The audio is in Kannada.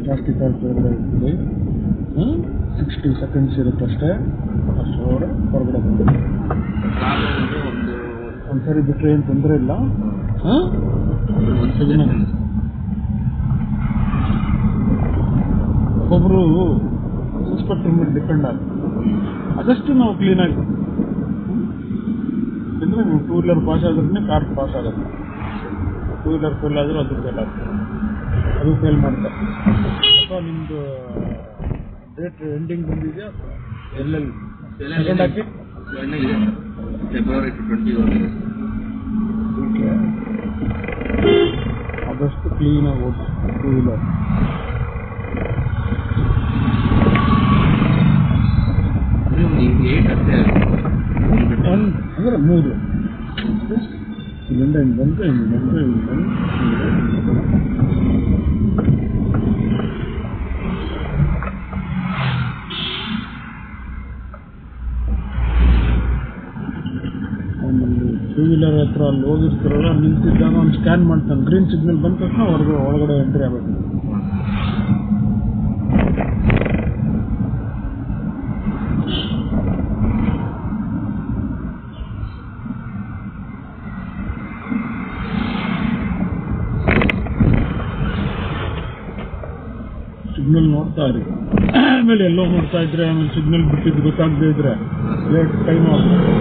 ಜಾಸ್ತಿ ಹೊರಗಡೆ ಇರ್ತೀವಿ 60 ಸೆಕೆಂಡ್ಸ್ ಇರುತ್ತಷ್ಟೇ. ಅಷ್ಟರೊಳಗಡೆ ಹೊರಗಡೆ ಬಂದು ಒಂದ್ಸರಿ ಬಿಟ್ಟರೆ ಏನು ತೊಂದರೆ ಇಲ್ಲ. ಒಬ್ಬೊಬ್ರು ಇನ್ಸ್ಪೆಕ್ಟರ್ ಮೇಲೆ ಡಿಪೆಂಡ್ ಆಗುತ್ತೆ. ಅದಷ್ಟು ನಾವು ಕ್ಲೀನಾಗಿ ಅಂದರೆ ನೀವು 2 ವೀಲರ್ ಪಾಸ್ ಆದ್ರೂ ಕಾರ್ ಪಾಸ್ ಆಗುತ್ತೆ. 2 ವೀಲರ್ ಫೇಲ್ ಆದರೂ ಅದು ಫೇಲ್ ಆಗುತ್ತೆ. ಅದು ಫೇಲ್ ಮಾಡ್ತಾರೆ. ಅಥವಾ ನಿಮ್ಮದು ಡೇಟ್ ಎಂಡಿಂಗ್ ಬಂದಿದೆಯಾ ಎಲ್ಲೆಲ್ಲಿ ಸೆಕೆಂಡ್ ಹಾಕಿ ಫೆಬ್ರವರಿ 21 ಆದಷ್ಟು ಕ್ಲೀನಾಗಿ ಓಡಿ 2 ವೀಲರ್. ಅಂದರೆ 3 ಇಲ್ಲಿಂದ ಹಿಂಗೆ ಬಂದರೆ ಆಮೇಲೆ 2 ವೀಲರ್ ಹತ್ರ ಅಲ್ಲಿ ಹೋಗಿರ್ತಾರಲ್ಲ, ನಿಂತಿದ್ದಾಗ ಅವ್ನು ಸ್ಕ್ಯಾನ್ ಮಾಡ್ತಾನೆ. ಗ್ರೀನ್ ಸಿಗ್ನಲ್ ಬಂದ ತಕ್ಷಣ ಒಳಗಡೆ ಎಂಟ್ರಿ ಆಗಬೇಕು. ಸಿಗ್ನಲ್ ನೋಡ್ತಾ ಇರಿ. ಆಮೇಲೆ ಎಲ್ಲೋ ನೋಡ್ತಾ ಇದ್ರೆ ಆಮೇಲೆ ಸಿಗ್ನಲ್ ಬಿಟ್ಟಿದ್ದು ಗೊತ್ತಾಗದೇ ಇದ್ರೆ ಲೇಟ್ ಟೈಮ್ ಆಗುತ್ತೆ.